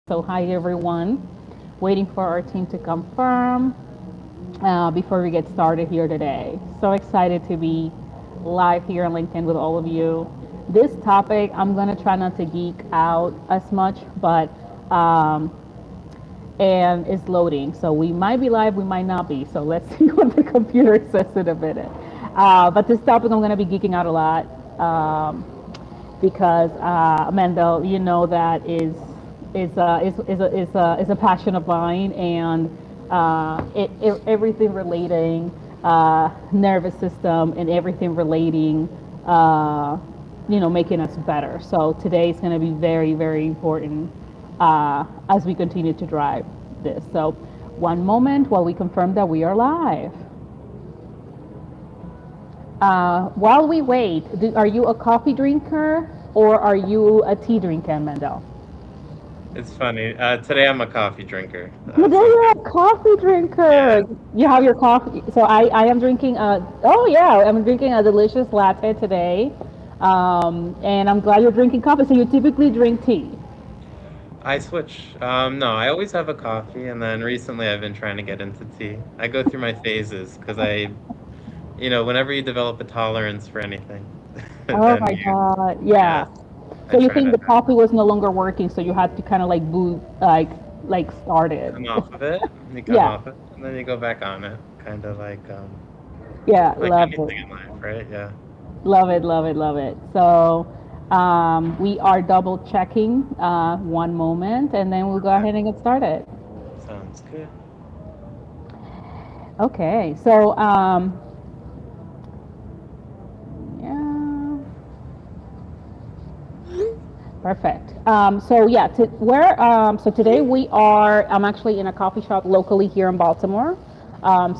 So, hi everyone. Waiting for our team to confirm before we get started here today. So excited to be live here on LinkedIn with all of you. This topic, I'm going to try not to geek out as much, but and it's loading. So we might be live, we might not be. So let's see what the computer says in a minute. But this topic, I'm going to be geeking out a lot. Because Mendel, you know that is a passion of mine, and everything relating nervous system and everything relating, making us better. So today is going to be very important as we continue to drive this. So one moment while we confirm that we are live. While we wait, are you a coffee drinker or are you a tea drinker, Mendel? It's funny. Today I'm a coffee drinker. Today you're a coffee drinker. Yeah, You have your coffee. So I am drinking oh yeah, I'm drinking a delicious latte today. And I'm glad you're drinking coffee. So you typically drink tea. I switch. No, I always have a coffee, and then recently I've been trying to get into tea. I go through my phases because whenever you develop a tolerance for anything, Oh then my you, God. yeah, Yeah. I So you try think to the coffee was no longer working, so you had to kind of like boot like start it. come off of it. You come Yeah. off it, and then you go back on it. Kind of Yeah, like love it. anything in life, right? Yeah. Love it, love it, love it. So we are double checking one moment and then we'll go Okay. ahead and get started. Sounds good. Okay, so yeah, perfect. So yeah, so today I'm actually in a coffee shop locally here in Baltimore.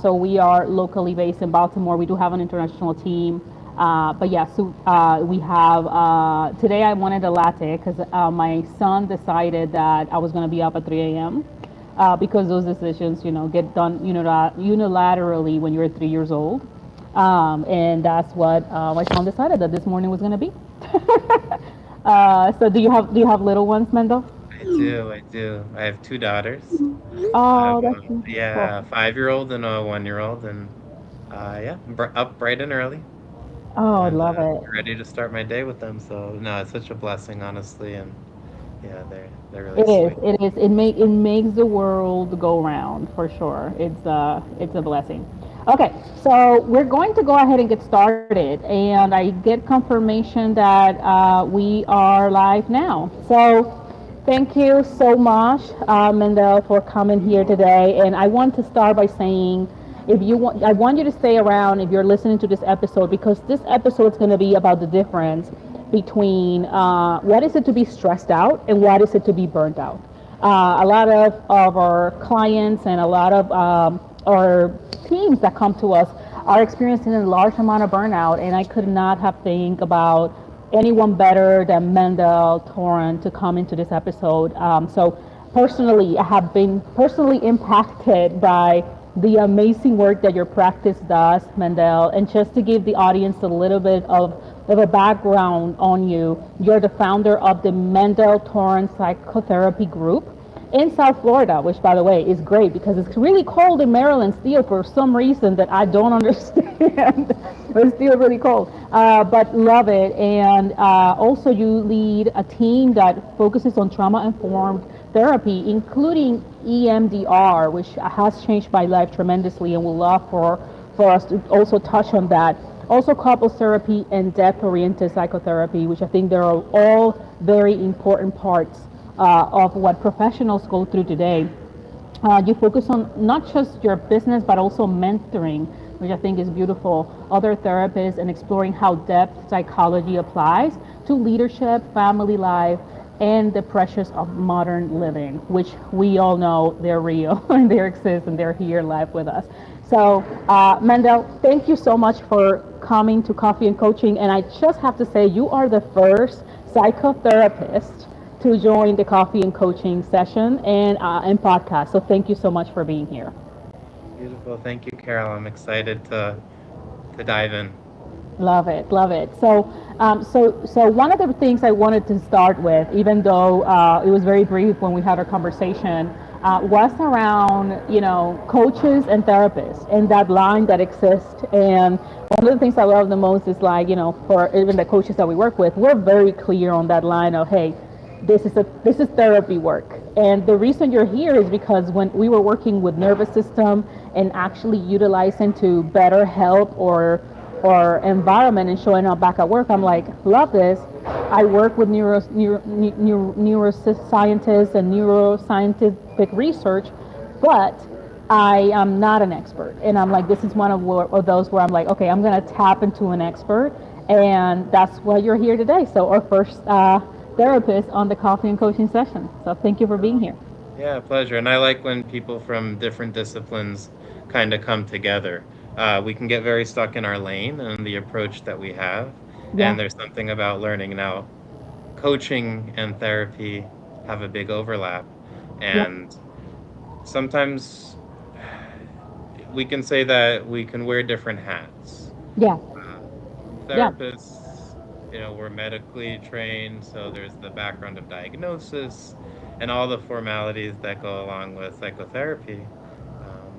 So we are locally based in Baltimore. We do have an international team. But yeah, so we have, today I wanted a latte because my son decided that I was going to be up at 3 a.m. Because those decisions, get done unilaterally when you're 3 years old. And that's what my son decided that this morning was going to be. So do you have little ones, Mendel? I do. I do. I have two daughters. I have Oh, that's beautiful. a 5-year-old and a 1-year-old, and yeah, up bright and early, Oh, I and love it. ready to start my day with them. So no, it's such a blessing, honestly, and yeah, they're really It is. sweet. It is. It makes the world go round for sure. It's a blessing. Okay, so we're going to go ahead and get started, and I get confirmation that we are live now. So thank you so much, Mendel, for coming here today. And I want to start by saying, if you want, I want you to stay around if you're listening to this episode because this episode is going to be about the difference between what is it to be stressed out and what is it to be burnt out. A lot of our clients and a lot of our teams that come to us are experiencing a large amount of burnout, and I could not have think about anyone better than Mendel Toron to come into this episode. So personally, I have been personally impacted by the amazing work that your practice does, Mendel. And just to give the audience a little bit of a background on you, you're the founder of the Mendel Toron Psychotherapy Group in South Florida, which, by the way, is great because it's really cold in Maryland still for some reason that I don't understand. It's still really cold, but love it. And also, you lead a team that focuses on trauma-informed therapy, including EMDR, which has changed my life tremendously, and would love for us to also touch on that. Also, couples therapy and depth-oriented psychotherapy, which I think they are all very important parts of what professionals go through today. You focus on not just your business, but also mentoring, which I think is beautiful, other therapists, and exploring how depth psychology applies to leadership, family life, and the pressures of modern living, which we all know they're real and they exist and they're here live with us. So, Mendel, thank you so much for coming to Coffee and Coaching. And I just have to say, you are the first psychotherapist to join the Coffee and Coaching session and podcast. So, thank you so much for being here. Beautiful. Thank you, Carol. I'm excited to dive in. Love it, love it. So, So one of the things I wanted to start with, even though it was very brief when we had our conversation, was around coaches and therapists and that line that exists. And one of the things I love the most is like for even the coaches that we work with, we're very clear on that line of, hey, this is therapy work. And the reason you're here is because when we were working with nervous system and actually utilizing to better health or environment and showing up back at work, I'm like, love this. I work with neuroscientists and neuroscientific research, but I am not an expert. And I'm like, this is one of those where I'm like, okay, I'm going to tap into an expert. And that's why you're here today. So our first therapist on the coffee and coaching session. So thank you for being here. Yeah, pleasure. And I like when people from different disciplines kind of come together. We can get very stuck in our lane and the approach that we have. Yeah. And there's something about learning. Now, coaching and therapy have a big overlap. Yeah. And sometimes we can say that we can wear different hats. Yeah. Yeah. Therapists, we're medically trained, so there's the background of diagnosis and all the formalities that go along with psychotherapy.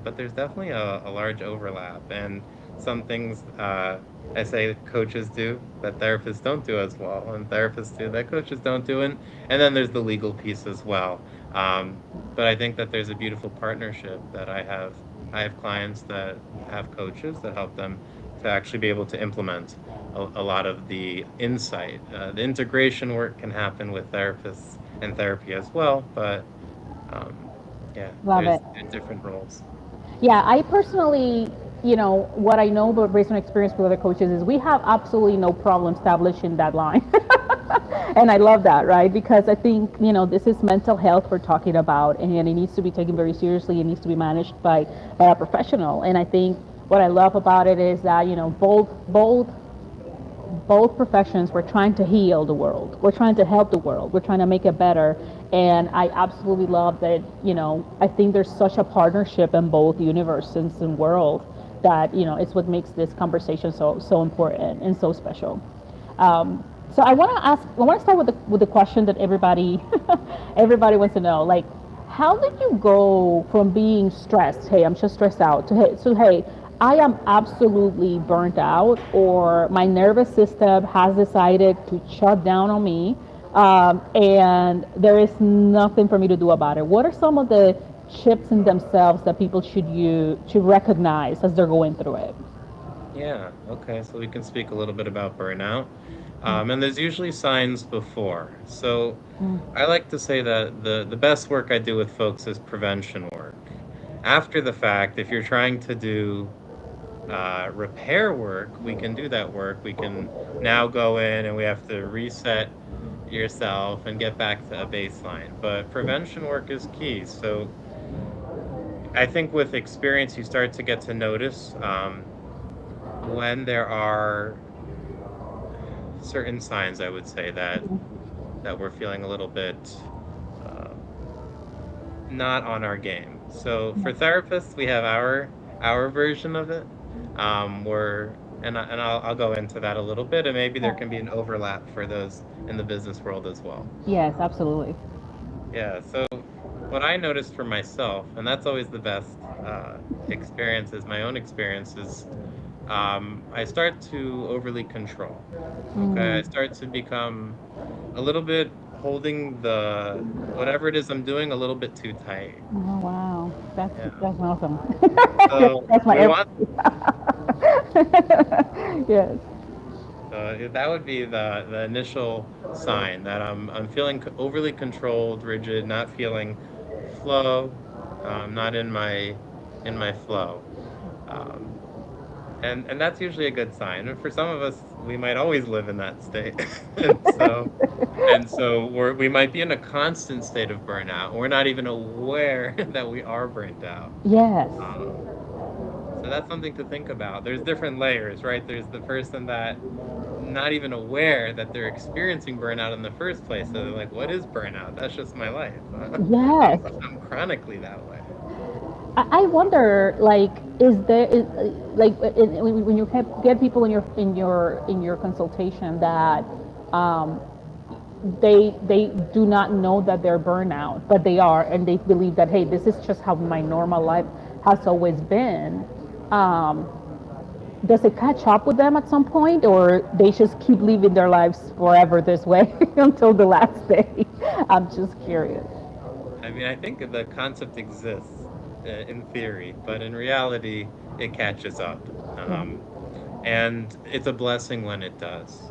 But there's definitely a large overlap, and some things I say coaches do that therapists don't do as well, and therapists do that coaches don't do, and then there's the legal piece as well. But I think that there's a beautiful partnership that I have. I have clients that have coaches that help them to actually be able to implement a lot of the insight. The integration work can happen with therapists and therapy as well, but um, yeah, Love there's it. different roles. Yeah, I personally, what I know but based on experience with other coaches is we have absolutely no problem establishing that line. And I love that, right? Because I think, this is mental health we're talking about, and it needs to be taken very seriously. It needs to be managed by a professional. And I think what I love about it is that, both professions, we're trying to heal the world. We're trying to help the world. We're trying to make it better. And I absolutely love that, I think there's such a partnership in both universes and world that, it's what makes this conversation so important and so special. So I want to start with the question that everybody, everybody wants to know. Like, how did you go from being stressed, hey, I'm just stressed out, hey, I am absolutely burnt out, or my nervous system has decided to shut down on me, and there is nothing for me to do about it. What are some of the chips in themselves that people should recognize as they're going through it? Yeah, okay, so we can speak a little bit about burnout. And there's usually signs before. So I like to say that the best work I do with folks is prevention work. After the fact, if you're trying to do repair work, we can do that work. We can now go in and we have to reset yourself and get back to a baseline. But prevention work is key. So I think with experience, you start to get to notice when there are certain signs, I would say, that we're feeling a little bit uh, not on our game. So for therapists, we have our version of it. We're and I'll go into that a little bit, and maybe there can be an overlap for those in the business world as well. Yes, absolutely. Yeah. So what I noticed for myself, and that's always the best experience, is my own experiences. I start to overly control. Okay, I start to become a little bit holding the whatever it is I'm doing a little bit too tight. Oh wow, Yeah. that's awesome. So That's my we want yes. that would be the initial sign that I'm feeling overly controlled, rigid, not feeling flow, not in my flow. Um, and that's usually a good sign. And for some of us, we might always live in that state. And so we might be in a constant state of burnout. We're not even aware that we are burnt out. Yes. Um, so that's something to think about. There's different layers, right? There's the person that not even aware that they're experiencing burnout in the first place. So they're like, what is burnout? That's just my life. Yes. I'm chronically that way. I wonder, like, is there is, like when you get people in your consultation that um, they do not know that they're burnout, but they are, and they believe that, hey, this is just how my normal life has always been. Um, does it catch up with them at some point, or they just keep living their lives forever this way until the last day? I'm just curious. I mean, I think the concept exists in theory, but in reality, it catches up. Yeah. And it's a blessing when it does.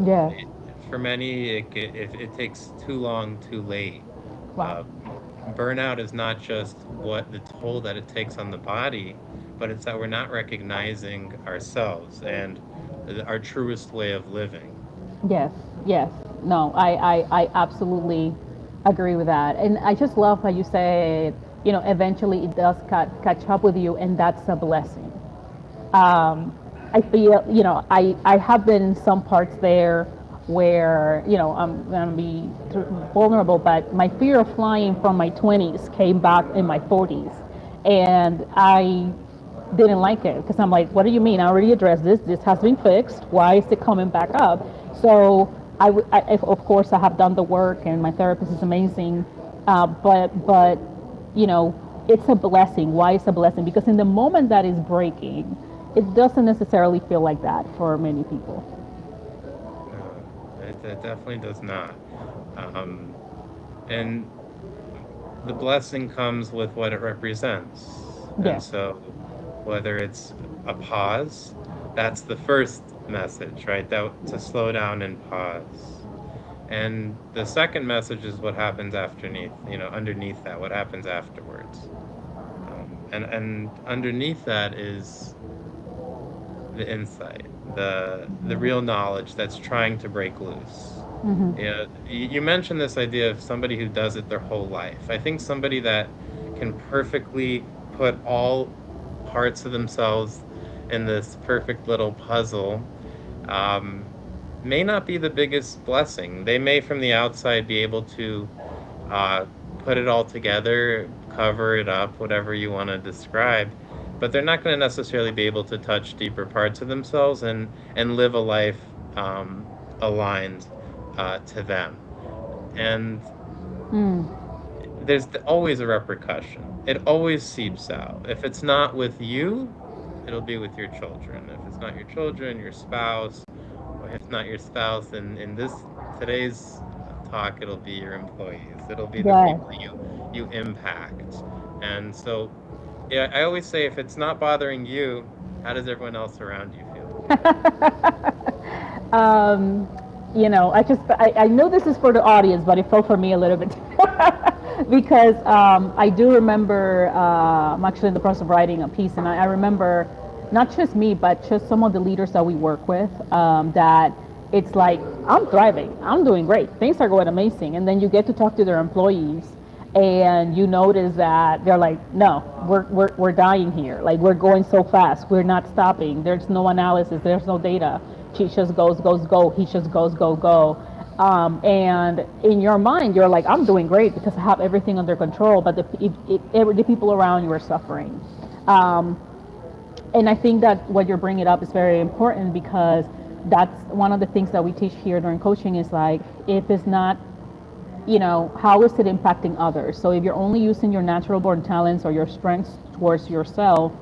Yes. It, for many, if it takes too long, too late. Wow. Uh, Burnout is not just what the toll that it takes on the body, but it's that we're not recognizing ourselves and our truest way of living. Yes, yes. No, I absolutely agree with that. And I just love how you said, eventually it does catch up with you, and that's a blessing. I feel, I have been in some parts there where, I'm going to be vulnerable, but my fear of flying from my 20s came back in my 40s. And I didn't like it because I'm like, what do you mean? I already addressed this. This has been fixed. Why is it coming back up? So of course, I have done the work, and my therapist is amazing. But it's a blessing. Why it's a blessing? Because in the moment that is breaking, it doesn't necessarily feel like that for many people. No, it definitely does not. Um, and the blessing comes with what it represents. And Yes. so, whether it's a pause, that's the first message, right? That to slow down and pause. And the second message is what happens underneath that, what happens afterwards. And underneath that is the insight, the real knowledge that's trying to break loose. You mentioned this idea of somebody who does it their whole life. I think somebody that can perfectly put all parts of themselves in this perfect little puzzle um, may not be the biggest blessing. They may, from the outside, be able to uh, put it all together, cover it up, whatever you want to describe, but they're not going to necessarily be able to touch deeper parts of themselves and live a life aligned to them. And Mm. always a repercussion. It always seeps out. If it's not with you, it'll be with your children. If it's not your children, your spouse, or if not your spouse, then in this today's talk, it'll be your employees. It'll be the Yes. people you impact. And so, yeah, I always say if it's not bothering you, how does everyone else around you feel? um, I know this is for the audience, but it felt for me a little bit because I do remember I'm actually in the process of writing a piece, and I remember not just me, but just some of the leaders that we work with that it's like, I'm thriving, I'm doing great, things are going amazing, and then you get to talk to their employees, and you notice that they're like, no, we're dying here, like we're going so fast, we're not stopping, there's no analysis, there's no data, she just goes go, he just goes go. And in your mind you're like, I'm doing great because I have everything under control, but the people around you are suffering. um, and I think that what you're bringing up is very important because that's one of the things that we teach here during coaching is like, if it's not, how is it impacting others? So if you're only using your natural born talents or your strengths towards yourself,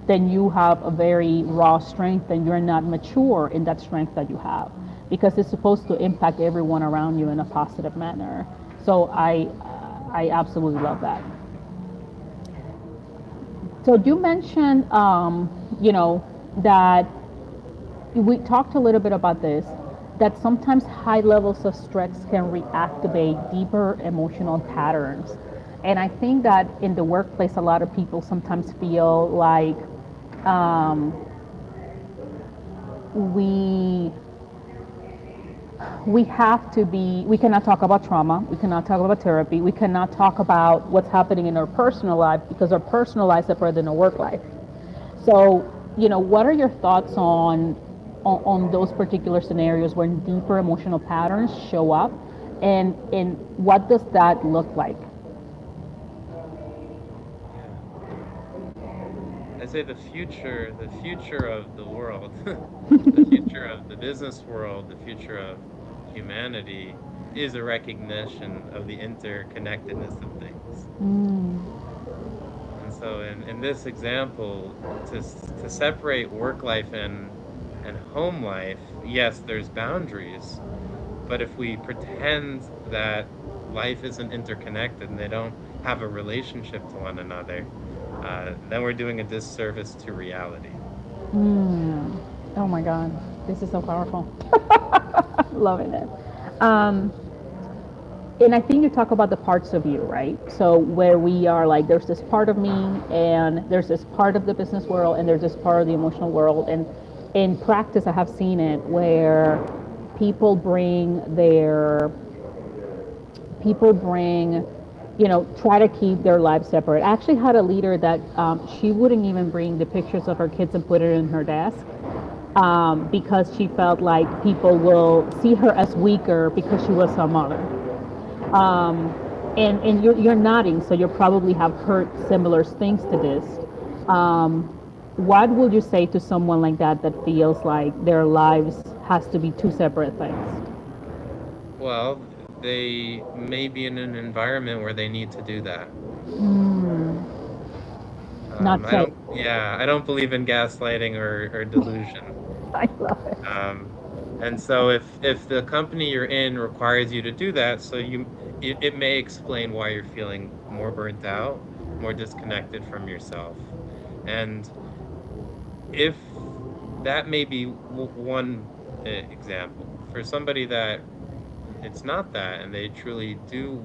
then you have a very raw strength and you're not mature in that strength that you have because it's supposed to impact everyone around you in a positive manner. So I absolutely love that. So you mentioned, that we talked a little bit about this, that sometimes high levels of stress can reactivate deeper emotional patterns. And I think that in the workplace, a lot of people sometimes feel like um, we we have to be, we cannot talk about trauma, we cannot talk about therapy, we cannot talk about what's happening in our personal life because our personal life is separate than our work life. So, what are your thoughts on those particular scenarios when deeper emotional patterns show up, and what does that look like? Yeah. say the future of the world, the future of the business world, the future of humanity is a recognition of the interconnectedness of things. Mm. And so in this example, to separate work life and home life, yes, there's boundaries, but if we pretend that life isn't interconnected and they don't have a relationship to one another, then we're doing a disservice to reality. Mm. Oh my God, this is so powerful. Loving it. Um, and I think you talk about the parts of you, right? So where we are like, there's this part of me, and there's this part of the business world, and there's this part of the emotional world. And in practice, I have seen it where people bring their people bring try to keep their lives separate. I actually had a leader that she wouldn't even bring the pictures of her kids and put it in her desk because she felt like people will see her as weaker because she was a mother. um, and you're nodding, so you probably have heard similar things to this. um, what would you say to someone like that that feels like their lives has to be two separate things? Well, they may be in an environment where they need to do that. Mm, not safe. I don't believe in gaslighting or delusion. I love it. Um, and so if the company you're in requires you to do that, so it may explain why you're feeling more burnt out, more disconnected from yourself. And if that may be one example for somebody that it's not that, and they truly do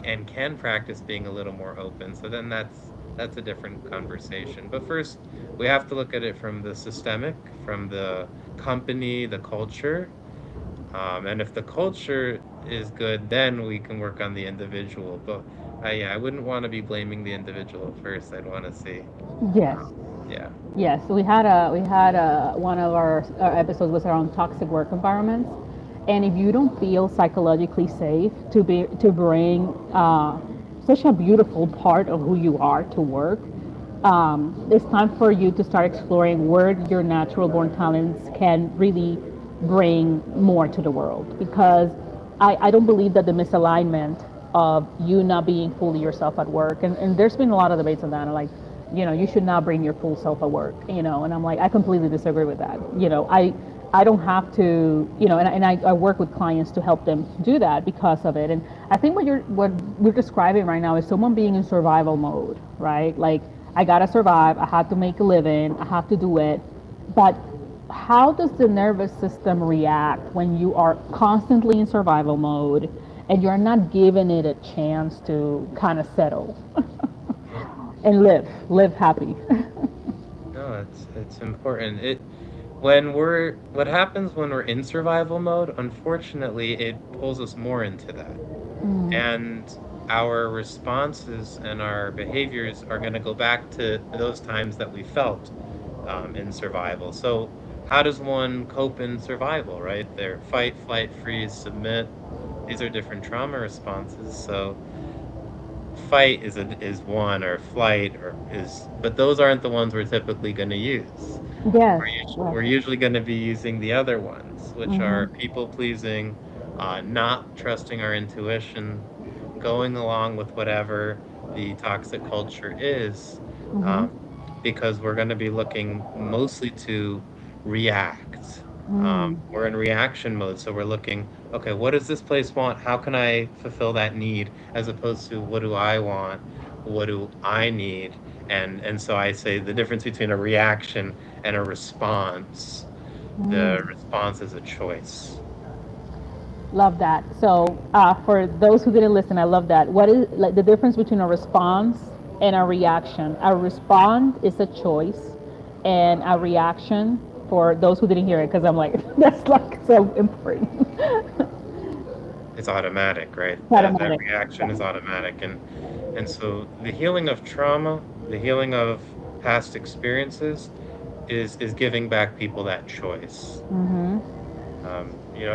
and can practice being a little more open. So then that's a different conversation. But first, we have to look at it from the systemic, from the company, the culture. And if the culture is good, then we can work on the individual. But yeah, I wouldn't want to be blaming the individual first. I'd want to see, Yes. yeah. Yes, we had one of our episodes was around toxic work environments, and if you don't feel psychologically safe to bring such a beautiful part of who you are to work, it's time for you to start exploring where your natural born talents can really bring more to the world. Because I don't believe that the misalignment of you not being fully yourself at work, and there's been a lot of debates on that, like, you should not bring your full self at work, and I'm like, I completely disagree with that. I don't have to, and I work with clients to help them do that because of it. And I think what we're describing right now is someone being in survival mode, right? Like, I gotta survive, I have to make a living, I have to do it. But how does the nervous system react when you are constantly in survival mode and you're not giving it a chance to kind of settle and live happy? No, it's important. When we're what happens when we're in survival mode, unfortunately, it pulls us more into that. Mm, And our responses and our behaviors are going to go back to those times that we felt in survival. So, how does one cope in survival, right? They're fight, flight, freeze, submit. These are different trauma responses. So, fight is one, or flight, or is, but those aren't the ones we're typically going to use. yes, We're yes. usually going to be using the other ones, which are Mm-hmm. people pleasing, not trusting our intuition, going along with whatever the toxic culture is, Mm-hmm. um, because we're going to be looking mostly to react. Mm. We're in reaction mode, so we're looking, okay, what does this place want? How can I fulfill that need? As opposed to, what do I want? What do I need? And so I say the difference between a reaction and a response. The Mm. response is a choice. Love that. So, for those who didn't listen, I love that. What is like the difference between a response and a reaction? A response is a choice, and a reaction, for those who didn't hear it, because I'm like, that's like so important. It's automatic, right? That Automatic. reaction Yeah. is automatic, and so the healing of trauma, the healing of past experiences, is giving back people that choice. Mm-hmm.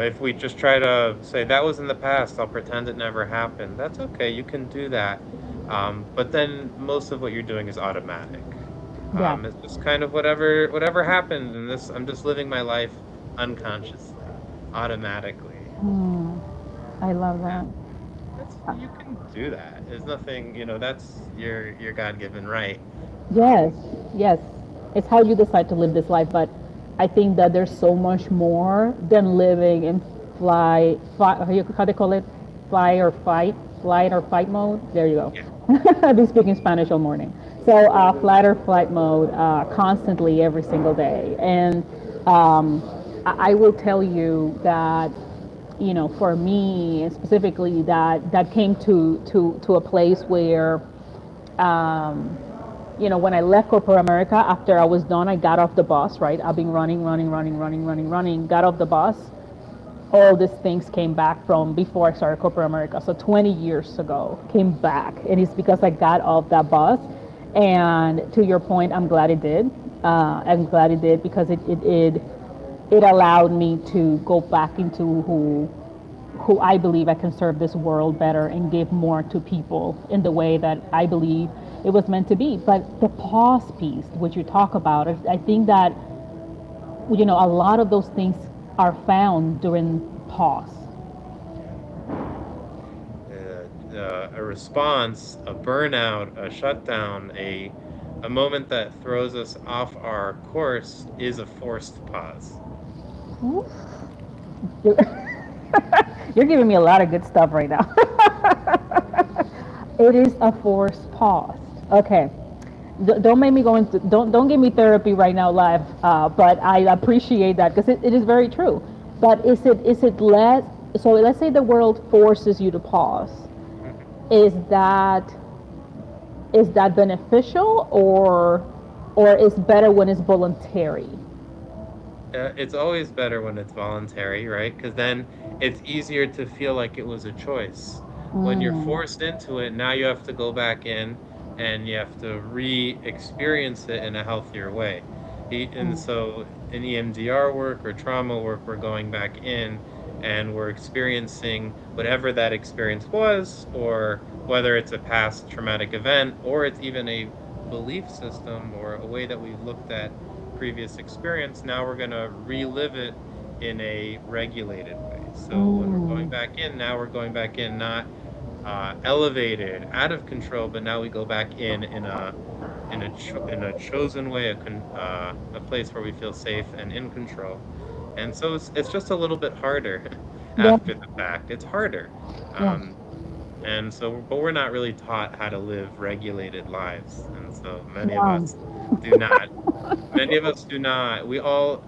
If we just try to say that was in the past, I'll pretend it never happened. That's okay. You can do that, but then most of what you're doing is automatic. Yeah. It's just kind of whatever happened, and this I'm just living my life unconsciously, automatically. Hmm. I love that. And you can do that. There's nothing, that's your God-given right. Yes, yes. It's how you decide to live this life, but I think that there's so much more than living in how do you call it? Fly or fight, flight or fight mode. There you go. Yeah. I've been speaking Spanish all morning. So flight or flight mode constantly every single day. And um, I will tell you that, for me specifically, that came to a place where when I left corporate America, after I was done, I got off the bus, right? I've been running, got off the bus. All these things came back from before I started corporate America. So 20 years ago, came back. And it's because I got off that bus. And to your point, I'm glad it did. I'm glad it did because it allowed me to go back into who I believe I can serve this world better and give more to people in the way that I believe it was meant to be. But the pause piece, which you talk about, I think that a lot of those things are found during pause. A response, a burnout, a shutdown, a moment that throws us off our course is a forced pause. You're, you're giving me a lot of good stuff right now. It is a forced pause. Okay. Don't make me go into don't give me therapy right now live, but I appreciate that because it is very true. But is it less? So let's say the world forces you to pause. Mhm. Is that beneficial, or is better when it's voluntary? It's always better when it's voluntary, right? Because then it's easier to feel like it was a choice. When you're Mm, forced into it, now you have to go back in and you have to re-experience it in a healthier way. And mm, so in EMDR work or trauma work, we're going back in and we're experiencing whatever that experience was, or whether it's a past traumatic event, or it's even a belief system or a way that we looked at previous experience. Now we're going to relive it in a regulated way. So when we're going mm. back in, now we're going back in not elevated, out of control, but now we go back in a chosen way, a place where we feel safe and in control. And so it's just a little bit harder Yeah, after the fact. It's harder. yeah, Um, and so, but we're not really taught how to live regulated lives. And so yeah, do not Many of us do not. We all,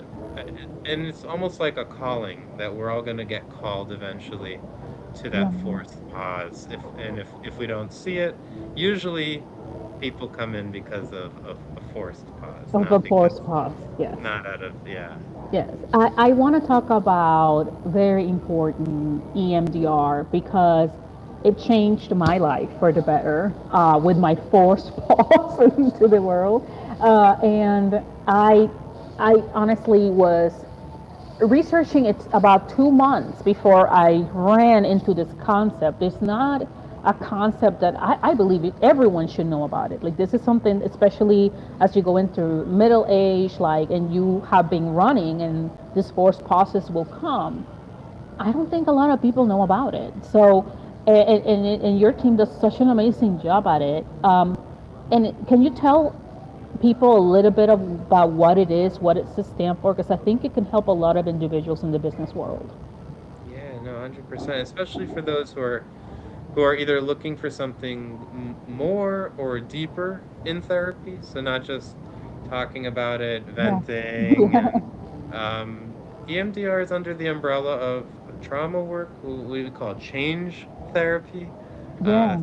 and it's almost like a calling that we're all going to get called eventually to yeah. that forced pause. If we don't see it, usually people come in because of a forced pause, Of the forced pause. Yes. not out of, yeah. Yes, I want to talk about very important EMDR because it changed my life for the better with my forced pause into the world. And I honestly was researching it about 2 months before I ran into this concept. It's not a concept that I believe everyone should know about it. Like this is something, especially as you go into middle age, like, and you have been running, and this forced process will come. I don't think a lot of people know about it. So, and your team does such an amazing job at it. And can you tell people a little bit about what it is, what it's to stand for? Because I think it can help a lot of individuals in the business world. Yeah, no, 100%, especially for those who are either looking for something more or deeper in therapy. So not just talking about it, Yeah. venting, and EMDR is under the umbrella of trauma work, what we would call change therapy. Yeah.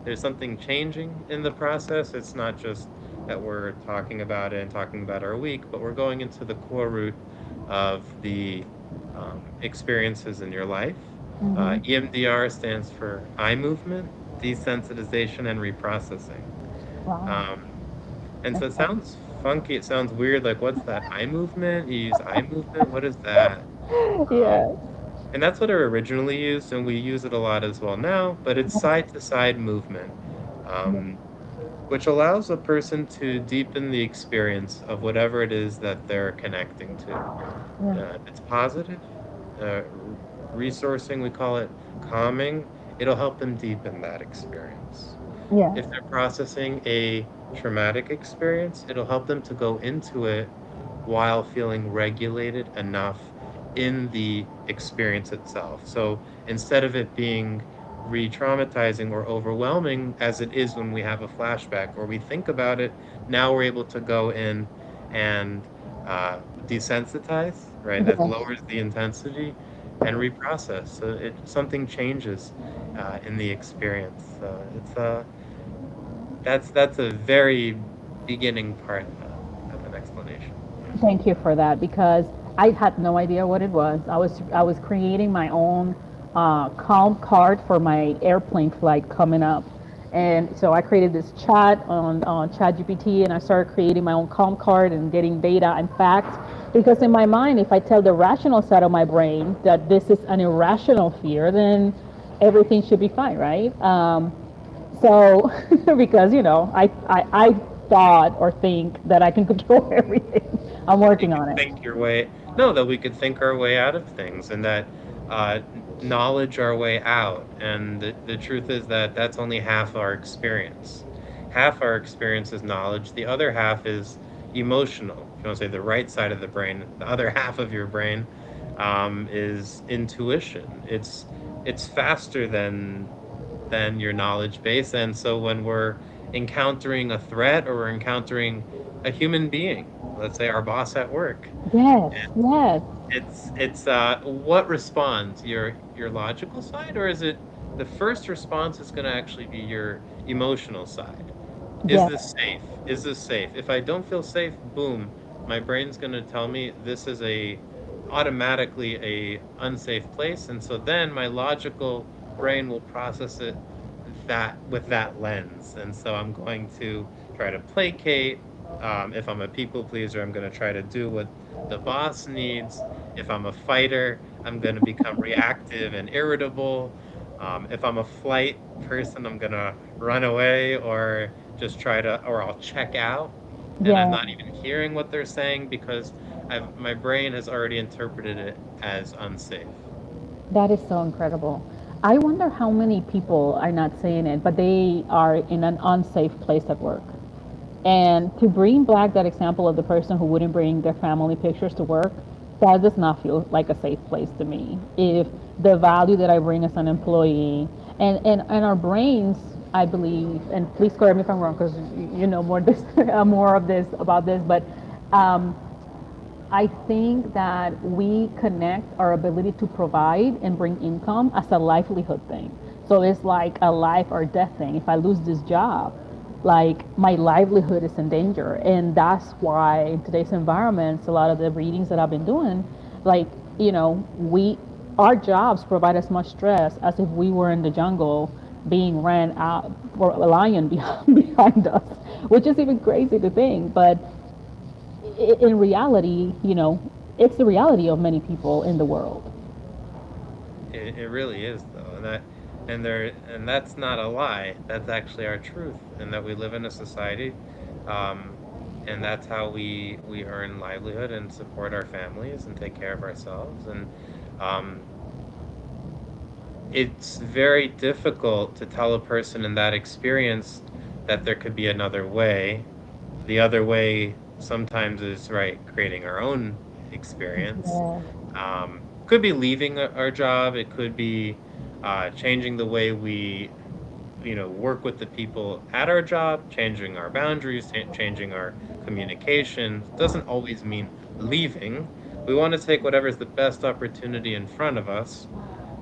There's something changing in the process. It's not just that we're talking about it and talking about our week, but we're going into the core root of the experiences in your life. Hmm. EMDR stands for eye movement, desensitization, and reprocessing. Wow. Um, and so That's it awesome. sounds funky. It sounds weird. Like, what's that eye movement? You use eye movement? What is that? Um, Yeah. and that's what it originally used, and we use it a lot as well now, but it's side to side movement. Um, which allows a person to deepen the experience of whatever it is that they're connecting to. Yeah. If it's positive, resourcing, we call it calming, it'll help them deepen that experience. Yeah. If they're processing a traumatic experience, it'll help them to go into it while feeling regulated enough in the experience itself. So instead of it being re traumatizing or overwhelming as it is when we have a flashback or we think about it, now we're able to go in and desensitize, right? That Yeah. lowers the intensity and reprocess. So something changes in the experience. So that's a very beginning part of an explanation. Thank you for that because I had no idea what it was. I was creating my own calm card for my airplane flight coming up, and so I created this chat on ChatGPT, and I started creating my own calm card and getting data and facts. Because in my mind, if I tell the rational side of my brain that this is an irrational fear, then everything should be fine, right? So, because I thought or think that I can control everything. I'm You working could on it. think your way, no, that we could think our way out of things and that knowledge our way out. And the truth is that that's only half our experience. Half our experience is knowledge, the other half is emotional. If you want to say the right side of the brain, the other half of your brain is intuition. It's faster than your knowledge base. And so when we're encountering a threat or we're encountering a human being, let's say our boss at work, Yes, yes, it's what responds, your logical side, or is it the first response is going to actually be your emotional side? Is yes, this safe? Is this safe? If I don't feel safe, boom, my brain's going to tell me this is a automatically a unsafe place, and so then my logical brain will process it that with that lens. And so I'm going to try to placate. If I'm a people pleaser, I'm going to try to do what the boss needs. If I'm a fighter, I'm going to become reactive and irritable. If I'm a flight person, I'm going to run away or just try to, or I'll check out and I'm yeah. not even hearing what they're saying because my brain has already interpreted it as unsafe. That is so incredible. I wonder how many people are not saying it, but they are in an unsafe place at work. And to bring back that example of the person who wouldn't bring their family pictures to work, that does not feel like a safe place to me. If the value that I bring as an employee and our brains, I believe, and please correct me if I'm wrong because you know more this more of this about this, but um, I think that we connect our ability to provide and bring income as a livelihood thing. So it's like a life or death thing. If I lose this job, like my livelihood is in danger. And that's why in today's environments, a lot of the readings that I've been doing, like, we our jobs provide as much stress as if we were in the jungle being ran out for a lion behind us, which is even crazy to think. But in reality, it's the reality of many people in the world. It really is though, and that's not a lie. That's actually our truth, and that we live in a society, um, and that's how we earn livelihood and support our families and take care of ourselves. And um, it's very difficult to tell a person in that experience that there could be another way. The other way sometimes is right creating our own experience. Yeah. Could be leaving our job. It could be changing the way we, work with the people at our job, changing our boundaries, changing our communication. Doesn't always mean leaving. We want to take whatever's the best opportunity in front of us.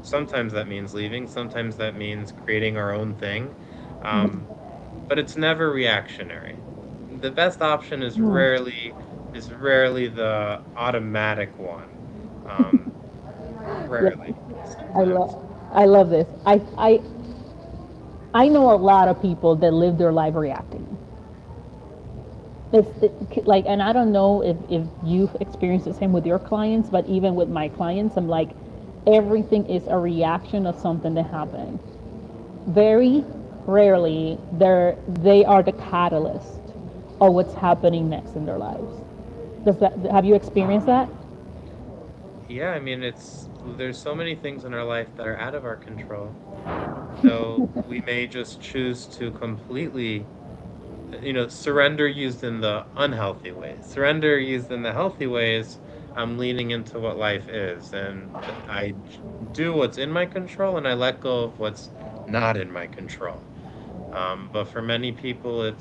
Sometimes that means leaving. Sometimes that means creating our own thing. Um, but it's never reactionary. The best option is rarely the automatic one. Um, Yeah, Rarely. I Sometimes. love I love this. I know a lot of people that live their life reacting. Like, and I don't know if you've experienced the same with your clients, but even with my clients, I'm like, everything is a reaction of something that happened. Very rarely they are the catalyst of what's happening next in their lives. Does that have you experienced that? Yeah, I mean, there's so many things in our life that are out of our control. So we may just choose to completely, surrender used in the unhealthy ways. Surrender used in the healthy ways, I'm leaning into what life is, and do what's in my control, and I let go of what's not in my control. But for many people,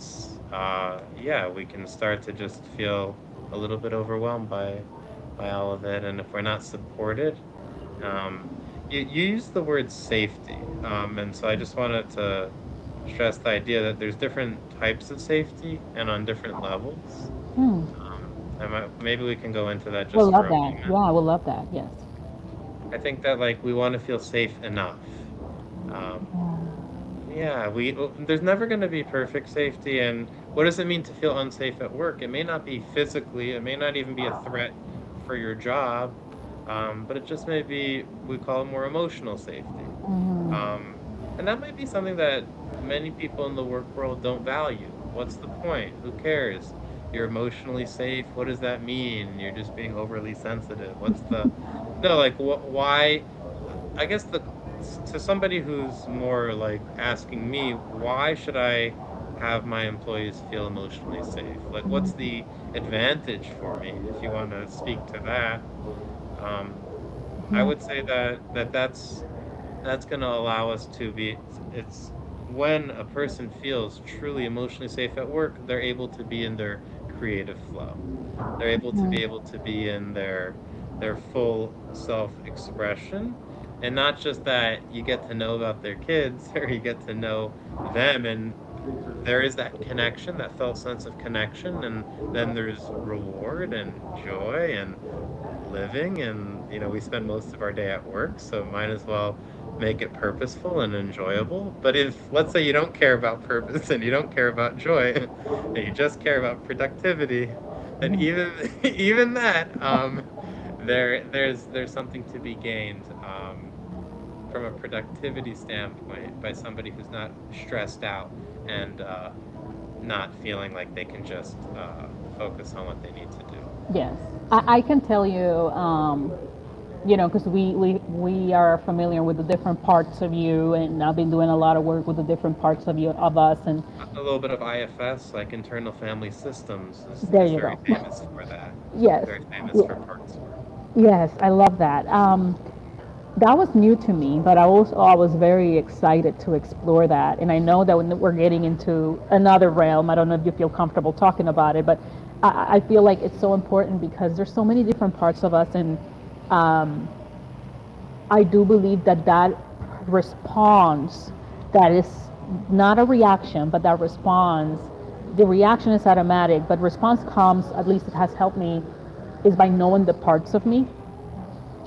yeah, we can start to just feel a little bit overwhelmed by all of it, and if we're not supported, um, you use the word safety, and so I just wanted to stress the idea that there's different types of safety and on different levels. Hmm. Maybe we can go into that We'll just love for a that. moment. Yeah, I will love that. Yes. I think that like we want to feel safe enough. Um, yeah, there's never going to be perfect safety, and what does it mean to feel unsafe at work? It may not be physically, it may not even be a threat for your job, but it just may be we call it more emotional safety. Hmm. Um, and that might be something that many people in the work world don't value. What's the point? Who cares? You're emotionally safe. What does that mean? You're just being overly sensitive. No, like, why? I guess to somebody who's more like asking me, why should I have my employees feel emotionally safe? Like, what's the advantage for me? If you want to speak to that, um, I would say that's going to allow us to be it's when a person feels truly emotionally safe at work, they're able to be in their creative flow. They're able to be in their full self-expression, and not just that you get to know about their kids or you get to know them, and there is that connection, that felt sense of connection, and then there's reward and joy and living, and we spend most of our day at work, so might as well make it purposeful and enjoyable. But if, let's say, you don't care about purpose and you don't care about joy and you just care about productivity, then even even that, there's something to be gained, from a productivity standpoint, by somebody who's not stressed out and not feeling like they can just focus on what they need to do. Yes, I can tell you, because we are familiar with the different parts of you, and I've been doing a lot of work with the different parts of you of us, and A little bit of IFS, like internal family systems, there is you very go. famous for that. Yes, Very famous for yeah, parts work. yes, I love that. That was new to me, but I was very excited to explore that, and I know that when we're getting into another realm, I don't know if you feel comfortable talking about it, but I feel like it's so important because there's so many different parts of us, and um, I do believe that that response, that is not a reaction, but that response, the reaction is automatic, but response comes, at least it has helped me, is by knowing the parts of me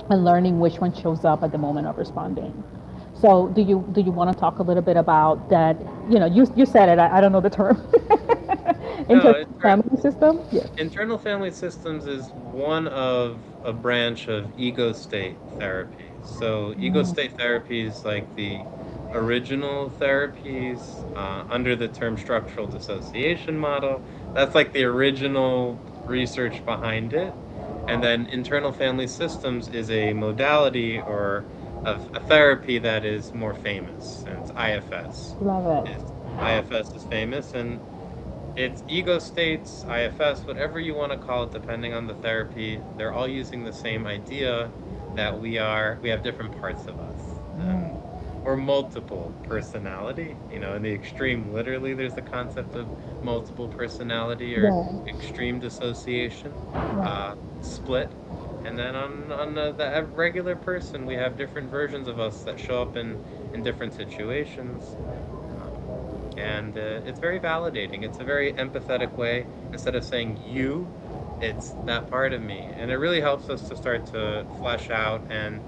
and learning which one shows up at the moment of responding. So do you want to talk a little bit about that? You said it. I don't know the term. No, Internal it's right. family system. Yes. Internal family systems is one of a branch of ego state therapy. So ego state therapy is like the original therapies under the term structural dissociation model. That's like the original research behind it. And then internal family systems is a modality or a therapy that is more famous, and it's IFS. Love it. Is IFS is famous, and it's ego states, IFS, whatever you want to call it, depending on the therapy. They're all using the same idea that we have different parts of us, and or multiple personality. In the extreme, literally, there's the concept of multiple personality or Yeah. extreme dissociation, Yeah. split. And then the regular person, we have different versions of us that show up in different situations. Um, and it's very validating. It's a very empathetic way. Instead of saying you, it's that part of me. And it really helps us to start to flesh out and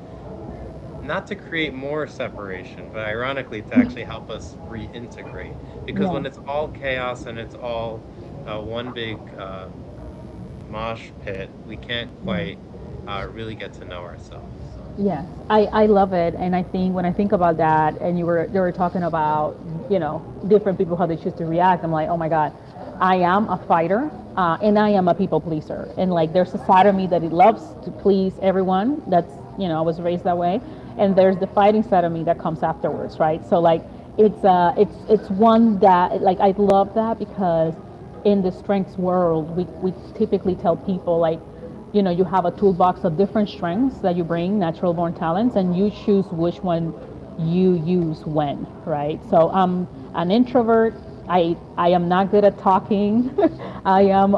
not to create more separation, but ironically to actually help us reintegrate. Because Yeah. when it's all chaos and it's all one big mosh pit, we can't quite really get to know ourselves. Yes, I love it, and I think when I think about that, and they were talking about, different people how they choose to react. I'm like, oh my God, I am a fighter, and I am a people pleaser, and like there's a side of me that it loves to please everyone. That's I was raised that way, and there's the fighting side of me that comes afterwards, right? So like it's one that like I love that because in the strengths world, we typically tell people like you have a toolbox of different strengths that you bring, natural born talents, and you choose which one you use when, right? So I'm an introvert. I am not good at talking. I am,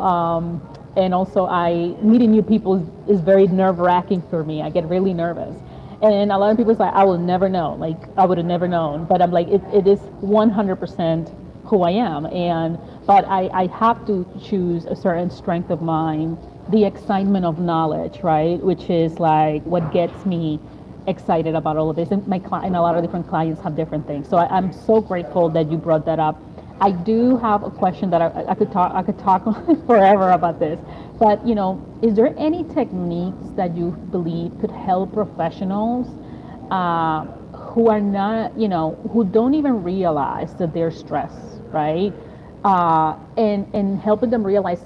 and also I meeting new people is very nerve wracking for me. I get really nervous. And a lot of people say, I will never know. Like, I would have never known. But I'm like, it is 100% who I am. But I have to choose a certain strength of mine, the excitement of knowledge, right? Which is like what gets me excited about all of this. And and a lot of different clients have different things. So I'm so grateful that you brought that up. I do have a question that I could talk forever about this. But is there any techniques that you believe could help professionals who are not, who don't even realize that they're stressed, right? And helping them realize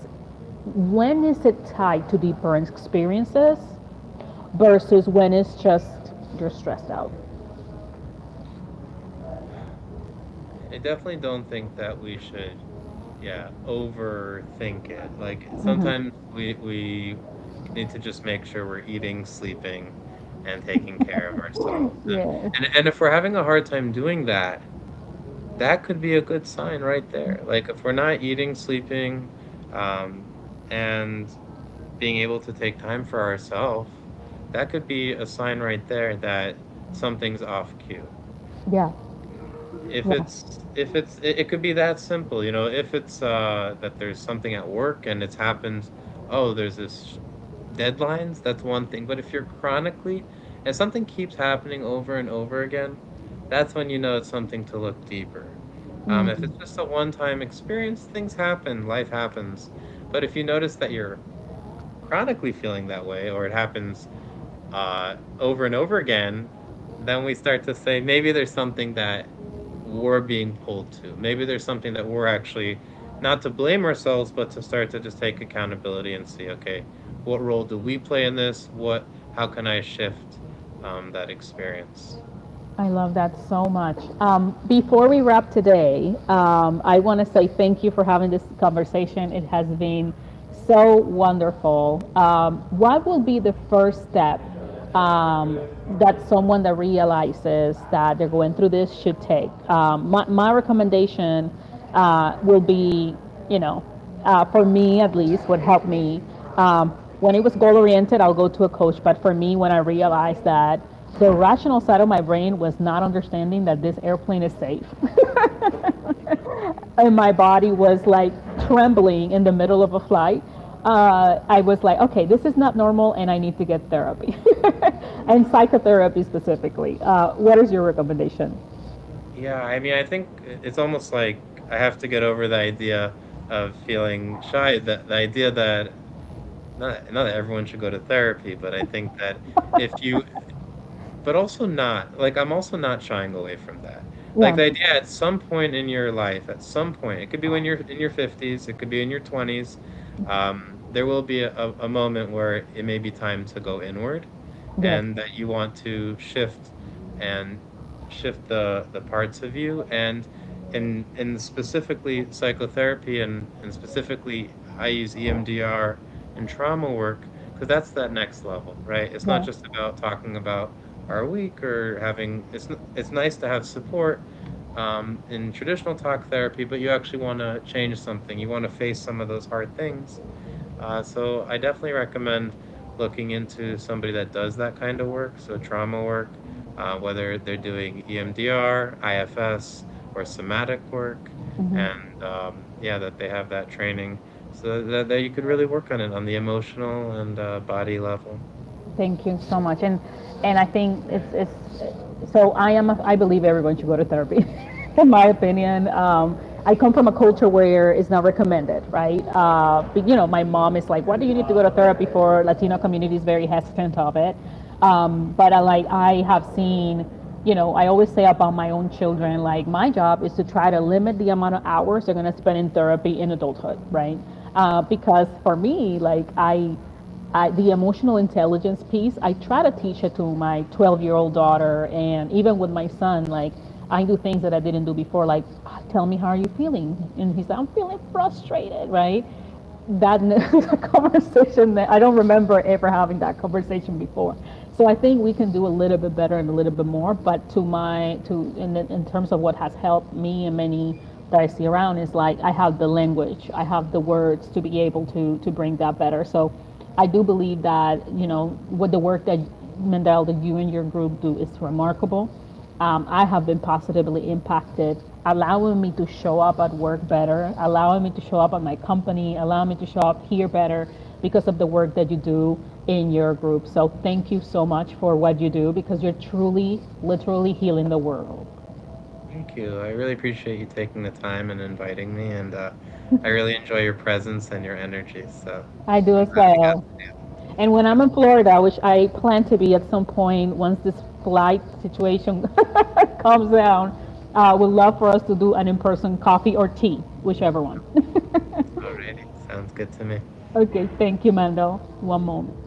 when is it tied to deeper experiences versus when it's just you're stressed out. I definitely don't think that we should, yeah, overthink it. Like Hmm. sometimes we need to just make sure we're eating, sleeping, and taking care of ourselves. And Yes. and if we're having a hard time doing that, that could be a good sign right there. Like if we're not eating, sleeping, um, and being able to take time for ourselves, that could be a sign right there that something's off cue. Yeah. Yeah. It could be that simple, if it's that there's something at work and it's happened, oh, there's this deadlines, that's one thing. But if you're chronically and something keeps happening over and over again, that's when you know it's something to look deeper. If it's Mm. just a one-time experience, things happen, life happens. But if you notice that you're chronically feeling that way, or it happens over and over again, then we start to say maybe there's something that we're being pulled to. Maybe there's something that we're actually not to blame ourselves, but to start to just take accountability and see, okay, what role do we play in this? How can I shift that experience? I love that so much. Before we wrap today, I want to say thank you for having this conversation. It has been so wonderful. What will be the first step that someone that realizes that they're going through this should take? My recommendation will be, for me at least, would help me. When it was goal oriented, I'll go to a coach. But for me, when I realized that the rational side of my brain was not understanding that this airplane is safe, and my body was like trembling in the middle of a flight, I was like, okay, this is not normal, and I need to get therapy, and psychotherapy specifically. What is your recommendation? Yeah, I mean, I think it's almost like I have to get over the idea of feeling shy. The idea that not that everyone should go to therapy, but I think that if you but also not like I'm also not shying away from that. Like Yeah, the idea at some point in your life, at some point, it could be when you're in your 50s, it could be in your 20s, there will be a moment where it may be time to go inward yes, and that you want to and shift the parts of you and in specifically psychotherapy and specifically I use EMDR and trauma work because that's that next level, right? It's not yeah, just about talking about our week or having it's nice to have support in traditional talk therapy, but you actually want to change something. You want to face some of those hard things. So I definitely recommend looking into somebody that does that kind of work, so trauma work, whether they're doing EMDR, IFS, or somatic work, hmm, and yeah, that they have that training so that you could really work on it on the emotional and body level. thank you so much. And I think it's so I believe everyone should go to therapy. In my opinion, I come from a culture where it's not recommended, right? But, my mom is like, what do you need to go to therapy for? Latino community is very hesitant of it. But I have seen, I always say about my own children, like my job is to try to limit the amount of hours they're going to spend in therapy in adulthood, right? Because for me, the emotional intelligence piece, I try to teach it to my 12-year-old daughter, and even with my son, like I do things that I didn't do before, like tell me how are you feeling, and he's like, I'm feeling frustrated, right? That conversation that I don't remember ever having that conversation before. So I think we can do a little bit better and a little bit more. But in terms of what has helped me and many that I see around is like I have the language, I have the words to be able to bring that better. So I do believe that with the work that Mendel, that you and your group do is remarkable. I have been positively impacted, allowing me to show up at work better, allowing me to show up at my company, allowing me to show up here better because of the work that you do in your group. So thank you so much for what you do because you're truly, literally healing the world. Thank you. I really appreciate you taking the time and inviting me, and I really enjoy your presence and your energy. So I do I'm as glad we got well. to do it. And when I'm in Florida, which I plan to be at some point once this flight situation calms down, would love for us to do an in-person coffee or tea, whichever one. Alrighty, sounds good to me. Okay, thank you, Mando. One moment.